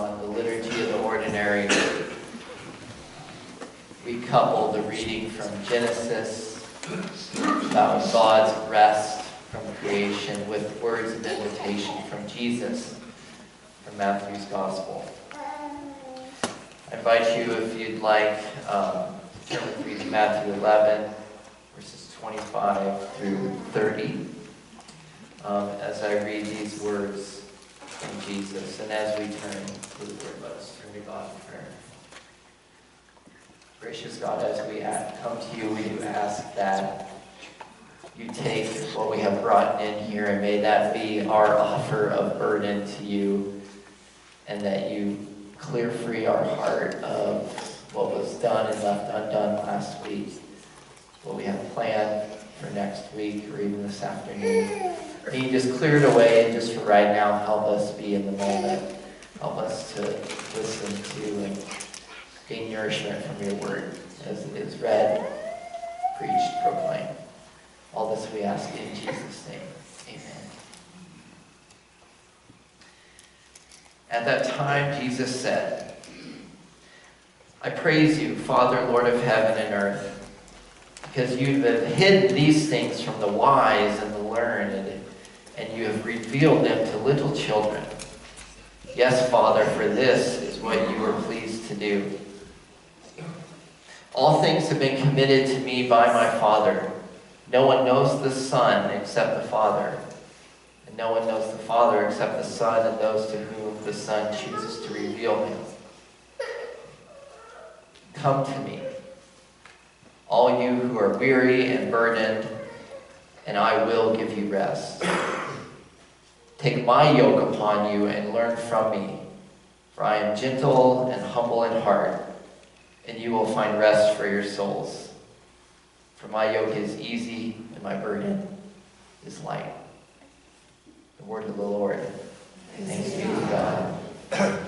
on the Liturgy of the Ordinary, we couple the reading from Genesis about God's rest from creation with words of invitation from Jesus from Matthew's Gospel. I invite you, if you'd like, turn with me to Matthew 11, verses 25 through 30, as I read these words from Jesus. And as we turn to the Word, let us turn to God in prayer. Gracious God, as we come to you, we do ask that you take what we have brought in here, and may that be our offer of burden to you, and that you clear free our heart of what was done and left undone last week, what we have planned for next week or even this afternoon. And you just clear it away, and just for right now, help us be in the moment. Help us to listen to and gain nourishment from your word as it is read, preached, proclaimed. All this we ask in Jesus' name. Amen. At that time, Jesus said, I praise you, Father, Lord of heaven and earth, because you have hidden these things from the wise and the learned, and you have revealed them to little children. Yes, Father, for this is what you were pleased to do. All things have been committed to me by my Father. No one knows the Son except the Father, and no one knows the Father except the Son and those to whom the Son chooses to reveal him. Come to me, all you who are weary and burdened, and I will give you rest. Take my yoke upon you and learn from me, for I am gentle and humble in heart, and you will find rest for your souls. For my yoke is easy and my burden is light. The word of the Lord. Thanks be to God.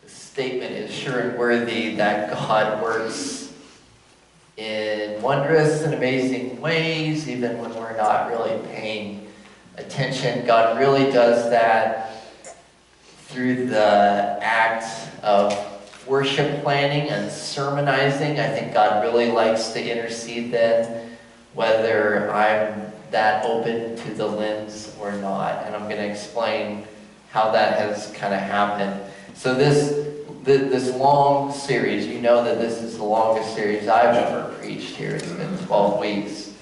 The statement is sure and worthy that God works in wondrous and amazing ways, even when we're not really paying attention. God really does that through the act of worship planning and sermonizing. I think God really likes to intercede then, whether I'm that open to the lens or not. And I'm going to explain how that has kind of happened. So this long series, you know that this is the longest series I've ever preached here. It's been 12 weeks.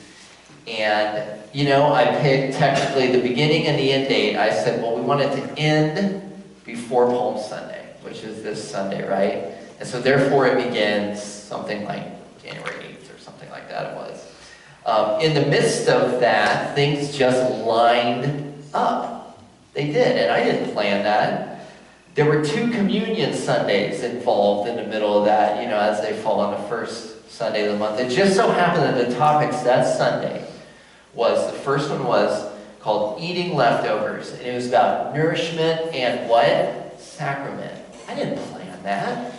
And, you know, I picked technically the beginning and the end date. I said, well, we want it to end before Palm Sunday, which is this Sunday, right? And so therefore it begins something like January 8th or something like that it was. In the midst of that, things just lined up. They did, and I didn't plan that. There were 2 communion Sundays involved in the middle of that, you know, as they fall on the first Sunday of the month. It just so happened that the topics that Sunday was, the first one was called Eating Leftovers. And it was about nourishment and what? Sacrament. I didn't plan that.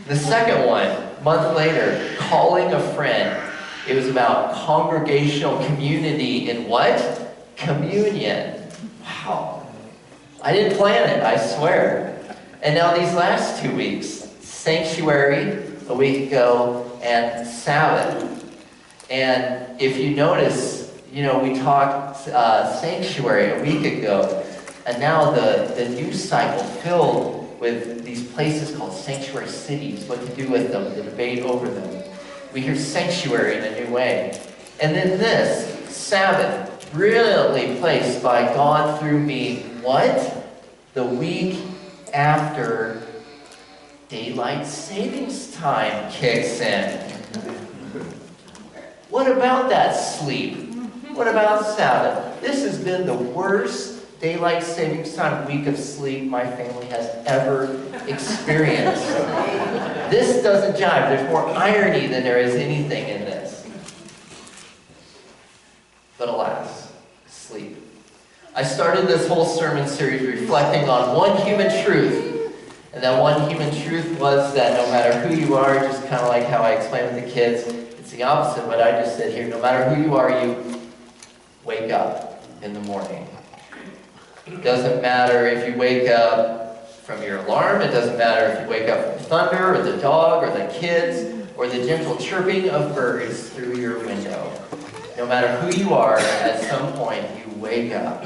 The second one, a month later, Calling a Friend. It was about congregational community in what? Communion. Wow. I didn't plan it, I swear. And now these last 2 weeks, Sanctuary a week ago and Sabbath. And if you notice, you know, we talked Sanctuary a week ago, and now the news cycle filled with these places called sanctuary cities, what to do with them, the debate over them. We hear sanctuary in a new way. And then this, Sabbath, brilliantly placed by God through me, what? The week after daylight savings time kicks in. What about that sleep? What about Sabbath? This has been the worst daylight savings time week of sleep my family has ever experienced. This doesn't jive. There's more irony than there is anything in this. But alas, sleep. I started this whole sermon series reflecting on one human truth. And that one human truth was that no matter who you are, just kind of like how I explained with the kids, it's the opposite of what I just said here. No matter who you are, you wake up in the morning. It doesn't matter if you wake up from your alarm. It doesn't matter if you wake up from thunder or the dog or the kids or the gentle chirping of birds through your window. No matter who you are, at some point you wake up.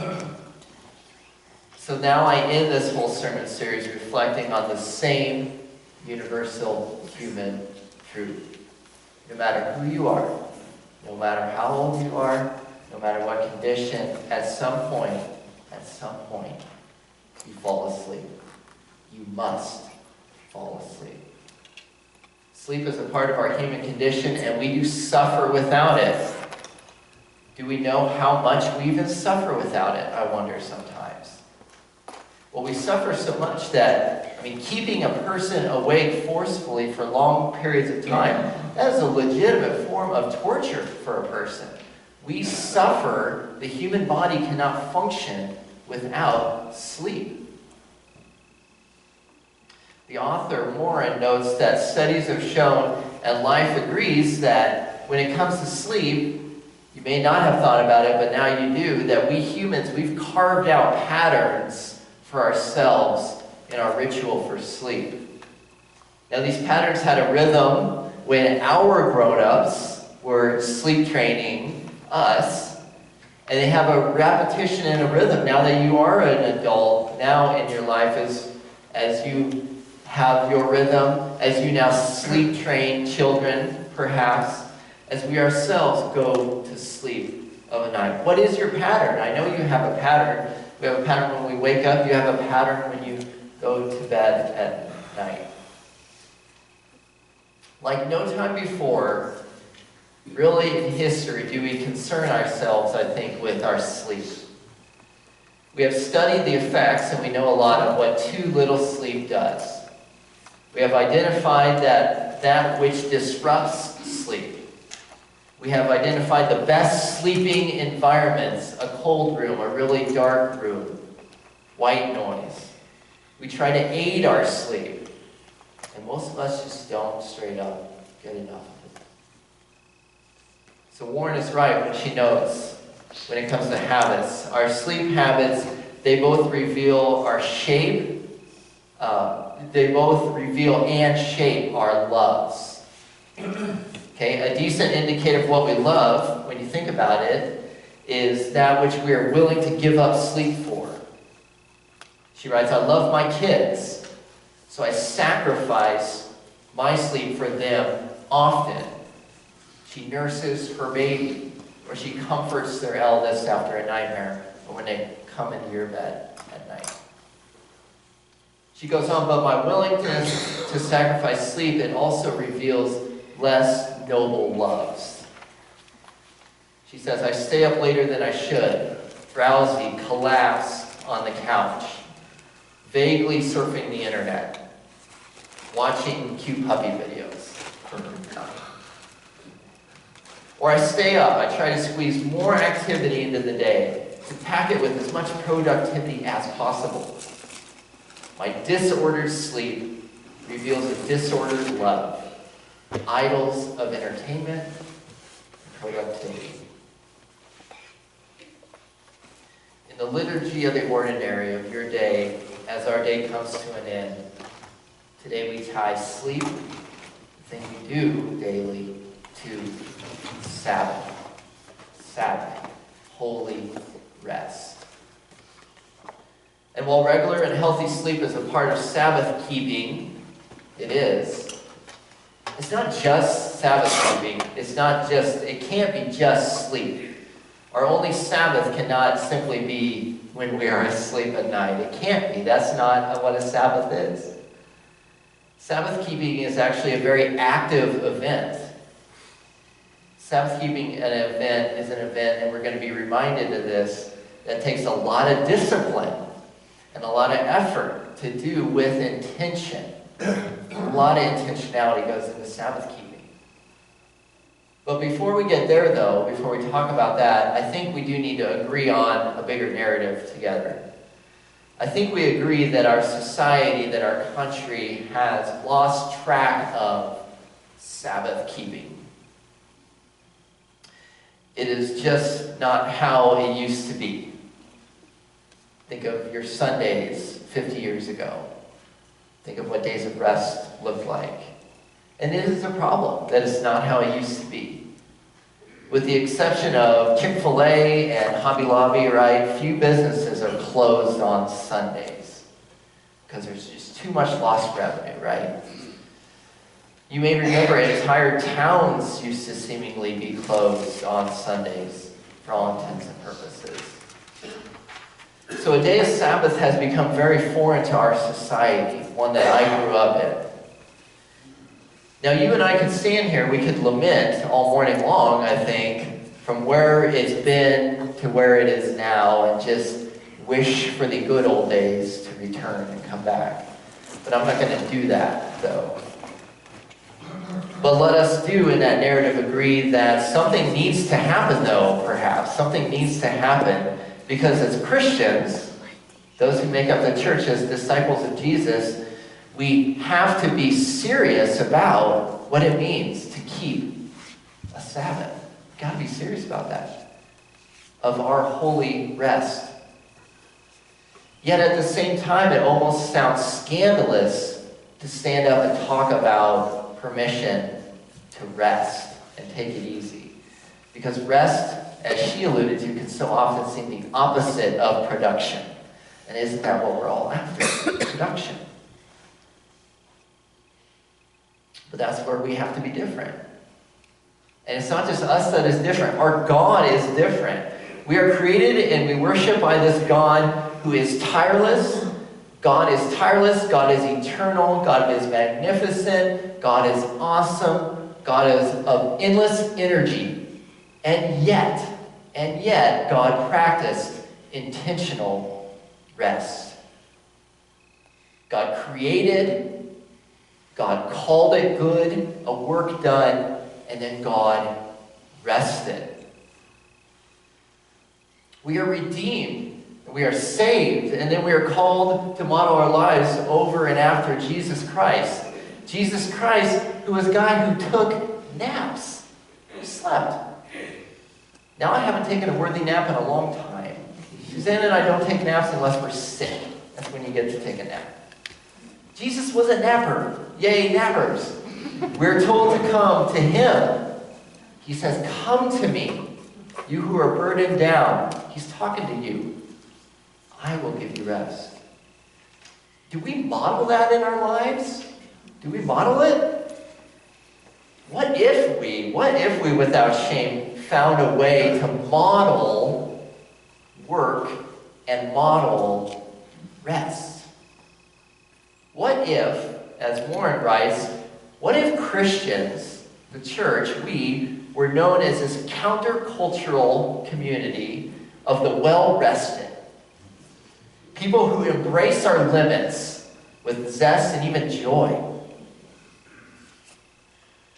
So now I end this whole sermon series reflecting on the same universal human truth. No matter who you are, no matter how old you are, no matter what condition, at some point, you fall asleep. You must fall asleep. Sleep is a part of our human condition, and we do suffer without it. Do we know how much we even suffer without it? I wonder sometimes. Well, we suffer so much that, keeping a person awake forcefully for long periods of time, that is a legitimate form of torture for a person. We suffer. The human body cannot function without sleep. The author, Morin, notes that studies have shown, and life agrees, that when it comes to sleep, you may not have thought about it, but now you do, that we humans, we've carved out patterns for ourselves in our ritual for sleep. Now, these patterns had a rhythm when our grown-ups were sleep training us, and they have a repetition and a rhythm now that you are an adult, now in your life as you have your rhythm, as you now sleep train children, perhaps, as we ourselves go to sleep of a night. What is your pattern? I know you have a pattern. We have a pattern when we wake up. You have a pattern when you go to bed at night. Like no time before, really in history, do we concern ourselves, I think, with our sleep. We have studied the effects, and we know a lot of what too little sleep does. We have identified that which disrupts sleep. We have identified the best sleeping environments: a cold room, a really dark room, white noise. We try to aid our sleep, and most of us just don't straight up get enough of it. So Warren is right when she notes, when it comes to habits, our sleep habits, they both reveal our shape. They both reveal and shape our loves. Okay, a decent indicator of what we love, when you think about it, is that which we are willing to give up sleep for. She writes, I love my kids, so I sacrifice my sleep for them often. She nurses her baby, or she comforts their eldest after a nightmare, or when they come into your bed at night. She goes on, but my willingness to sacrifice sleep, it also reveals less noble loves. She says, I stay up later than I should, drowsy, collapsed on the couch, vaguely surfing the internet, watching cute puppy videos. Or I stay up, I try to squeeze more activity into the day, to pack it with as much productivity as possible. My disordered sleep reveals a disordered love, idols of entertainment and productivity. In the liturgy of the ordinary of your day, as our day comes to an end, today we tie sleep, the thing we do daily, to Sabbath. Sabbath, holy rest. And while regular and healthy sleep is a part of Sabbath keeping, it's not just Sabbath keeping. It can't be just sleep. Our only Sabbath cannot simply be when we are asleep at night. It can't be. That's not what a Sabbath is. Sabbath keeping is actually a very active event. Sabbath keeping is an event, and we're going to be reminded of this, that takes a lot of discipline and a lot of effort to do with intention. A lot of intentionality goes into Sabbath keeping. But before we get there, though, before we talk about that, I think we do need to agree on a bigger narrative together. I think we agree that our society, that our country has lost track of Sabbath keeping. It is just not how it used to be. Think of your Sundays 50 years ago. Think of what days of rest looked like. And it is a problem that it's not how it used to be. With the exception of Chick-fil-A and Hobby Lobby, right, few businesses are closed on Sundays because there's just too much lost revenue, right? You may remember entire towns used to seemingly be closed on Sundays for all intents and purposes. So a day of Sabbath has become very foreign to our society, one that I grew up in. Now you and I could stand here, we could lament all morning long, I think, from where it's been to where it is now, and just wish for the good old days to return and come back. But I'm not going to do that, though. But let us do in that narrative agree that something needs to happen, though, perhaps. Something needs to happen, because as Christians, those who make up the church as disciples of Jesus, we have to be serious about what it means to keep a Sabbath. We've got to be serious about that, of our holy rest. Yet at the same time, it almost sounds scandalous to stand up and talk about permission to rest and take it easy. Because rest, as she alluded to, can so often seem the opposite of production. And isn't that what we're all after? Production. But that's where we have to be different. And it's not just us that is different. Our God is different. We are created and we worship by this God who is tireless. God is tireless. God is eternal. God is magnificent. God is awesome. God is of endless energy. And yet, God practiced intentional rest. God created, God called it good, a work done, and then God rested. We are redeemed, we are saved, and then we are called to model our lives over and after Jesus Christ. Jesus Christ, who was a guy who took naps, who slept. Now I haven't taken a worthy nap in a long time. Suzanne and I don't take naps unless we're sick. That's when you get to take a nap. Jesus was a napper. Yay, nappers. We're told to come to him. He says, come to me, you who are burdened down. He's talking to you. I will give you rest. Do we model that in our lives? Do we model it? What if we, without shame, found a way to model work and model rest? What if, as Warren writes, what if Christians, the church, we, were known as this countercultural community of the well-rested? People who embrace our limits with zest and even joy.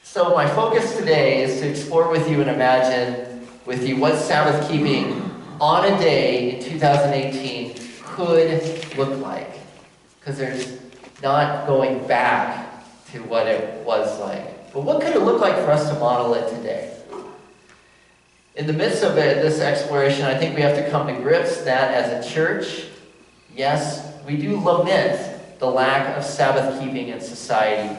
So my focus today is to explore with you and imagine with you what Sabbath keeping on a day in 2018 could look like. Because there's not going back to what it was like. But what could it look like for us to model it today? In the midst of this exploration, I think we have to come to grips that as a church, yes, we do lament the lack of Sabbath keeping in society.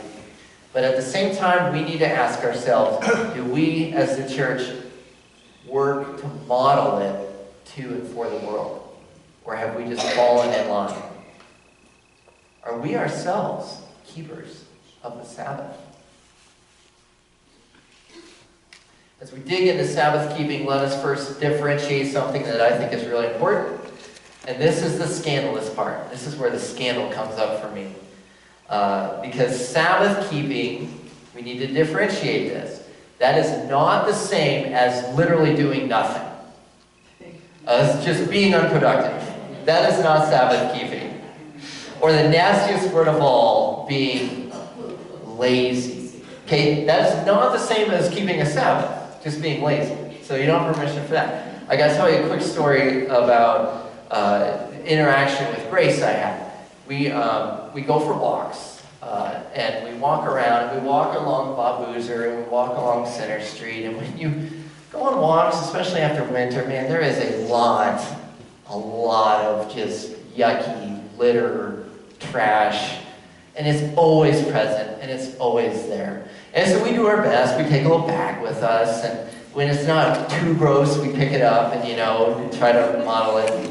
But at the same time, we need to ask ourselves, do we as the church work to model it to and for the world? Or have we just fallen in line? Are we ourselves keepers of the Sabbath? As we dig into Sabbath keeping, let us first differentiate something that I think is really important. And this is the scandalous part. This is where the scandal comes up for me. Because Sabbath keeping, we need to differentiate this. That is not the same as literally doing nothing. As just being unproductive. That is not Sabbath keeping. Or the nastiest word of all, being lazy. Okay, that is not the same as keeping a Sabbath, just being lazy. So you don't have permission for that. I got to tell you a quick story about interaction with Grace I had. We go for walks, and we walk around, and we walk along Bob Boozer, and we walk along Center Street, and when you go on walks, especially after winter. Man, there is a lot of just yucky litter, trash, and it's always present, and it's always there. And so we do our best. We take a little bag with us, and when it's not too gross, we pick it up and, try to model it.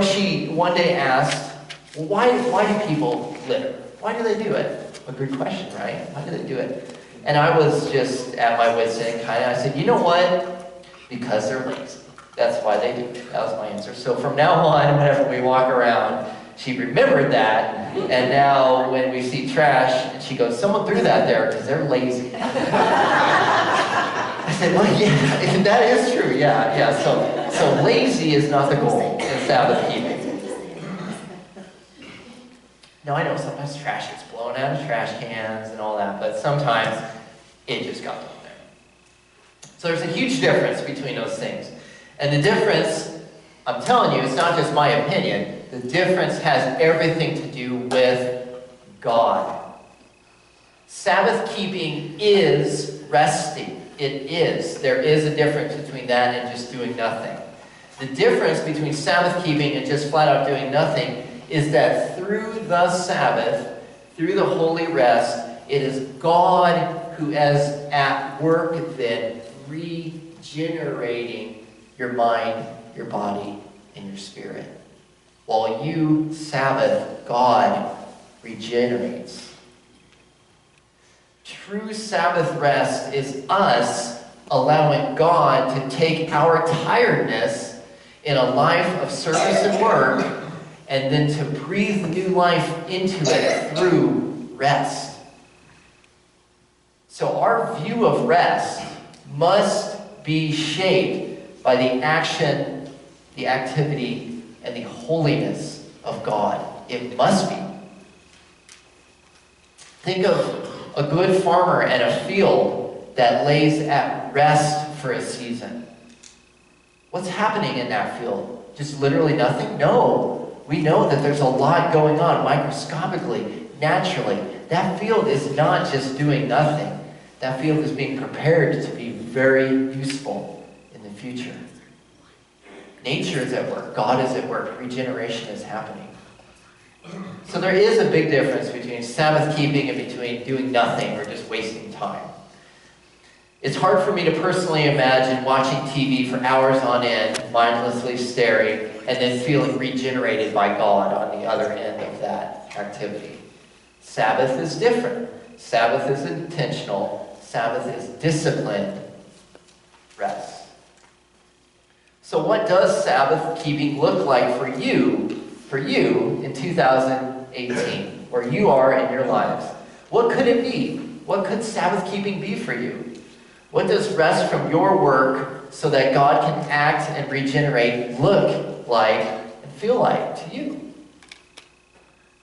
She one day asked, well, why do people litter? Why do they do it? A good question, right? Why do they do it? And I was just at my wit's end, I said, you know what? Because they're lazy. That's why they do it. That was my answer. So from now on, whenever we walk around, she remembered that, and now when we see trash, and she goes, someone threw that there because they're lazy. I said, well, yeah, that is true, yeah. So lazy is not the goal in Sabbath keeping. Now, I know sometimes trash gets blown out of trash cans and all that, but sometimes it just got thrown there. So there's a huge difference between those things. And the difference, I'm telling you, it's not just my opinion. The difference has everything to do with God. Sabbath keeping is resting. It is. There is a difference between that and just doing nothing. The difference between Sabbath keeping and just flat out doing nothing is that through the Sabbath, through the holy rest, it is God who is at work then regenerating your mind, your body, and your spirit. While you Sabbath, God regenerates. True Sabbath rest is us allowing God to take our tiredness in a life of service and work and then to breathe new life into it through rest. So our view of rest must be shaped by the action, the activity, and the holiness of God. It must be. Think of a good farmer and a field that lays at rest for a season. What's happening in that field? Just literally nothing? No. We know that there's a lot going on microscopically, naturally. That field is not just doing nothing. That field is being prepared to be very useful in the future. Nature is at work. God is at work. Regeneration is happening. So there is a big difference between Sabbath keeping and between doing nothing or just wasting time. It's hard for me to personally imagine watching TV for hours on end, mindlessly staring, and then feeling regenerated by God on the other end of that activity. Sabbath is different. Sabbath is intentional. Sabbath is disciplined rest. So what does Sabbath keeping look like for you in 2018, where you are in your lives? What could it be? What could Sabbath keeping be for you? What does rest from your work so that God can act and regenerate look like and feel like to you?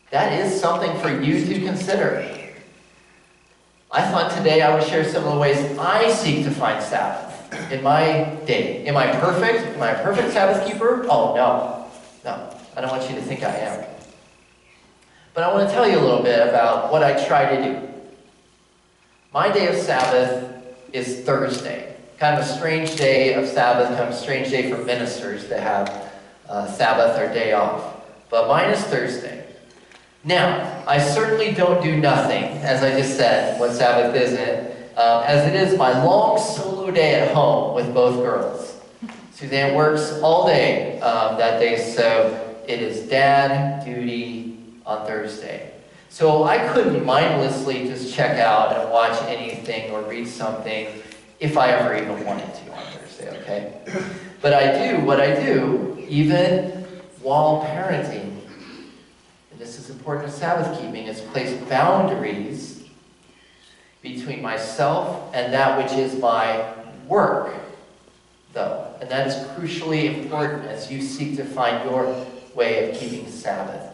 That is something for you to consider. I thought today I would share some of the ways I seek to find Sabbath in my day. Am I perfect? Am I a perfect Sabbath keeper? Oh, no. I don't want you to think I am. But I want to tell you a little bit about what I try to do. My day of Sabbath is Thursday. Kind of a strange day of Sabbath, kind of a strange day for ministers to have Sabbath or day off. But mine is Thursday. Now, I certainly don't do nothing, as I just said, what Sabbath isn't, as it is my long solo day at home with both girls. Suzanne works all day that day, so it is dad duty on Thursday. So I couldn't mindlessly just check out and watch anything or read something if I ever even wanted to on Thursday, okay? But I do what I do even while parenting. And this is important to Sabbath keeping, is place boundaries between myself and that which is my work, though. And that is crucially important as you seek to find your way of keeping Sabbath.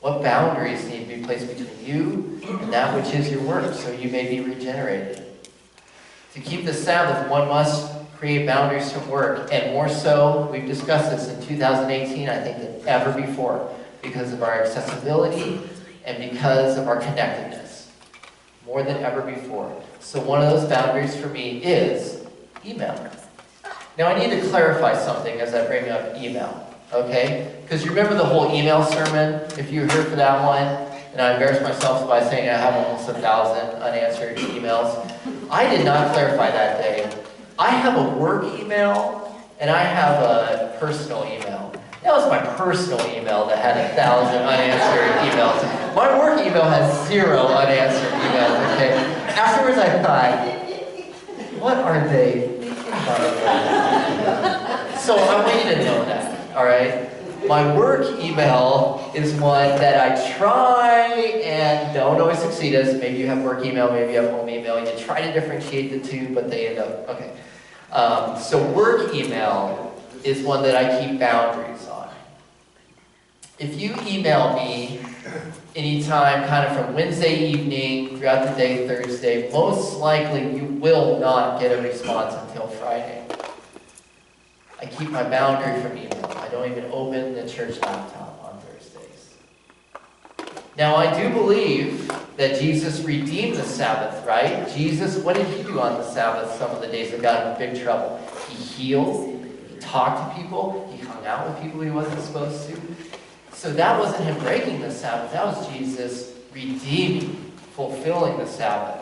What boundaries need to be placed between you and that which is your work so you may be regenerated? To keep the Sabbath, one must create boundaries from work, and more so, we've discussed this in 2018, I think, than ever before, because of our accessibility and because of our connectedness, more than ever before. So one of those boundaries for me is email. Now I need to clarify something as I bring up email, okay? Because you remember the whole email sermon, if you were here for that one, and I embarrassed myself by saying I have almost 1,000 unanswered emails. I did not clarify that day. I have a work email, and I have a personal email. That was my personal email that had 1,000 unanswered emails. My work email has 0 unanswered emails, okay? Afterwards I thought, what are they thinking about? So I want you to know that, all right? My work email is one that I try and don't always succeed as. Maybe you have work email, maybe you have home email. You try to differentiate the two, but they end up, okay. So work email is one that I keep boundaries on. If you email me anytime, kind of from Wednesday evening, throughout the day, Thursday, most likely you will not get a response until Friday. I keep my boundary from email. I don't even open the church laptop on Thursdays. Now, I do believe that Jesus redeemed the Sabbath, right? Jesus, what did he do on the Sabbath some of the days that got him in big trouble? He healed, he talked to people, he hung out with people he wasn't supposed to. So that wasn't him breaking the Sabbath. That was Jesus redeeming, fulfilling the Sabbath.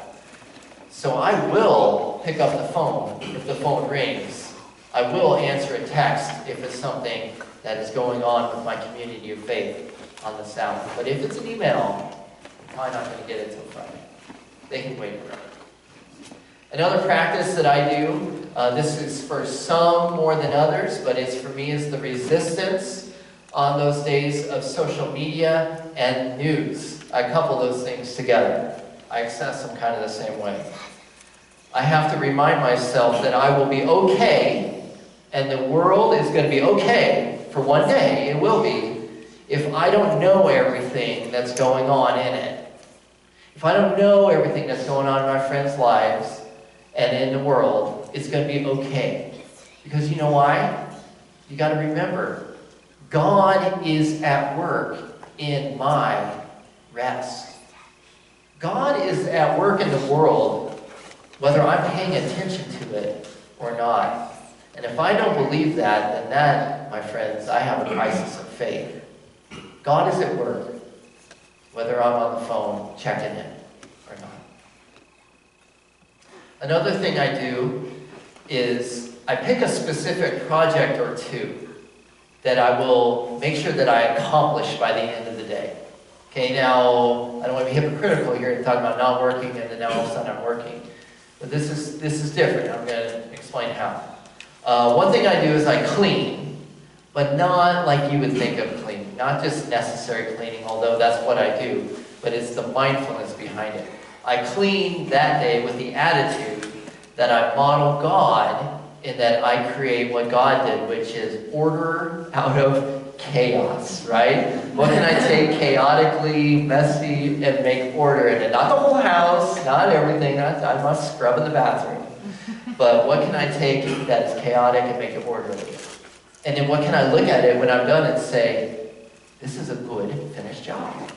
So I will pick up the phone if the phone rings. I will answer a text if it's something that is going on with my community of faith on the Sabbath. But if it's an email, I'm probably not going to get it until Friday. They can wait forever. Another practice that I do, this is for some more than others, but it's for me, is the resistance on those days of social media and news. I couple those things together. I access them kind of the same way. I have to remind myself that I will be okay, and the world is going to be okay for one day, it will be, if I don't know everything that's going on in it. If I don't know everything that's going on in my friends' lives and in the world, it's going to be okay. Because you know why? You got to remember, God is at work in my rest. God is at work in the world, whether I'm paying attention to it or not. And if I don't believe that, then that, my friends, I have a crisis of faith. God is at work, whether I'm on the phone checking in or not. Another thing I do is I pick a specific project or two that I will make sure that I accomplish by the end of the day. Okay, now, I don't want to be hypocritical here and talk about not working and then now all of a sudden I'm working. But this is different. I'm going to explain how. One thing I do is I clean, but not like you would think of cleaning. Not just necessary cleaning, although that's what I do, but it's the mindfulness behind it. I clean that day with the attitude that I model God in that I create what God did, which is order out of chaos, right? What can I take chaotically, messy, and make order in it? Not the whole house, not everything. I'm not scrubbing the bathroom. But what can I take that is chaotic and make it orderly? And then what can I look at it when I'm done and say, this is a good finished job?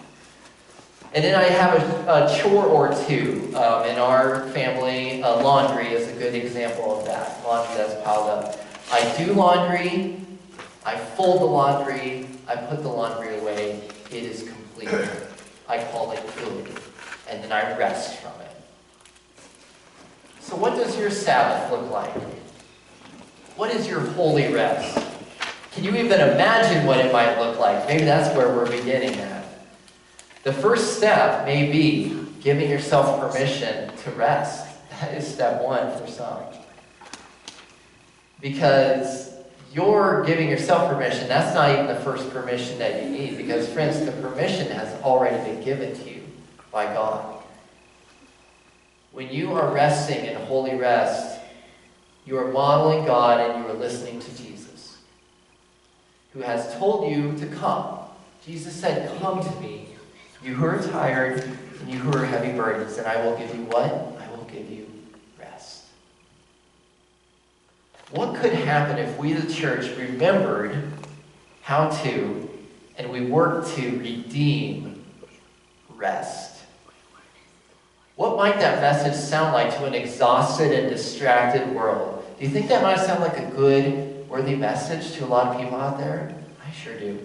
And then I have a chore or two. In our family, laundry is a good example of that. Laundry that's piled up. I do laundry, I fold the laundry, I put the laundry away. It is complete. I call it good. And then I rest from it. So what does your Sabbath look like? What is your holy rest? Can you even imagine what it might look like? Maybe that's where we're beginning at. The first step may be giving yourself permission to rest. That is step one for some. Because you're giving yourself permission, that's not even the first permission that you need. Because, friends, the permission has already been given to you by God. When you are resting in holy rest, you are modeling God and you are listening to Jesus, who has told you to come. Jesus said, come to me, you who are tired and you who are heavy burdens, and I will give you what? I will give you rest. What could happen if we, the church, remembered how to, and we worked to redeem rest? What might that message sound like to an exhausted and distracted world? Do you think that might sound like a good, worthy message to a lot of people out there? I sure do.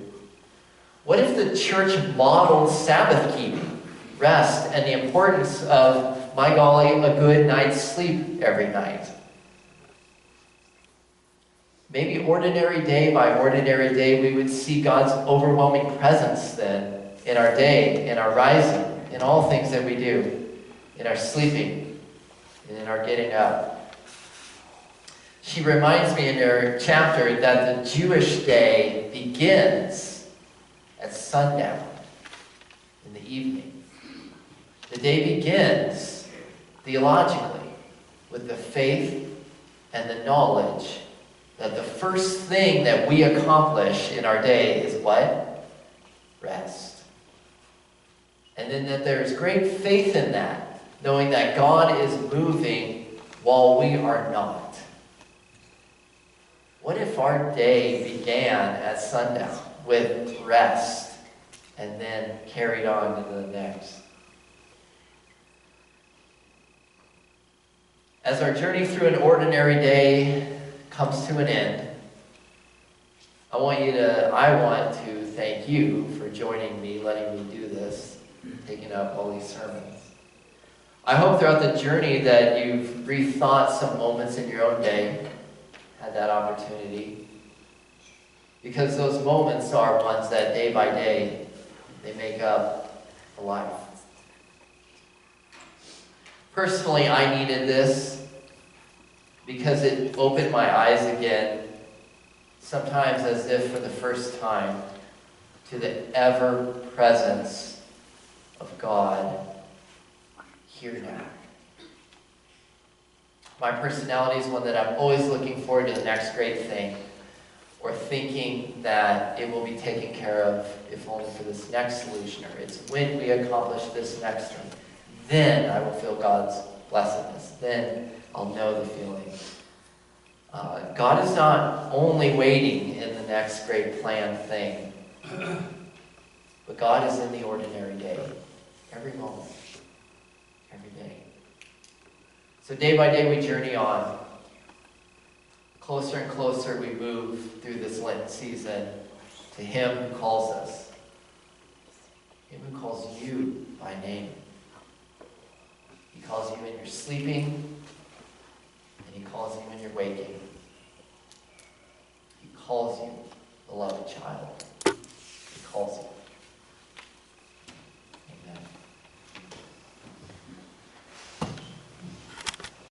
What if the church modeled Sabbath keeping, rest, and the importance of, my golly, a good night's sleep every night? Maybe ordinary day by ordinary day, we would see God's overwhelming presence then in our day, in our rising, in all things that we do, in our sleeping, and in our getting up. She reminds me in her chapter that the Jewish day begins at sundown in the evening. The day begins theologically with the faith and the knowledge that the first thing that we accomplish in our day is what? Rest. And then that there's great faith in that, knowing that God is moving while we are not. What if our day began at sundown with rest and then carried on to the next? As our journey through an ordinary day comes to an end, I want to thank you for joining me, letting me do this, taking up all these sermons. I hope throughout the journey that you've rethought some moments in your own day, had that opportunity, because those moments are ones that day by day, they make up a life. Personally, I needed this because it opened my eyes again, sometimes as if for the first time, to the ever-presence of God here now. My personality is one that I'm always looking forward to the next great thing, or thinking that it will be taken care of, if only for this next solution, or it's when we accomplish this next one, then I will feel God's blessedness. Then I'll know the feeling. God is not only waiting in the next great planned thing, but God is in the ordinary day, every moment, every day. So day by day we journey on. Closer and closer we move through this Lent season to Him who calls us, Him who calls you by name. He calls you in your sleeping, and He calls you when you're waking. He calls you, beloved child. He calls you.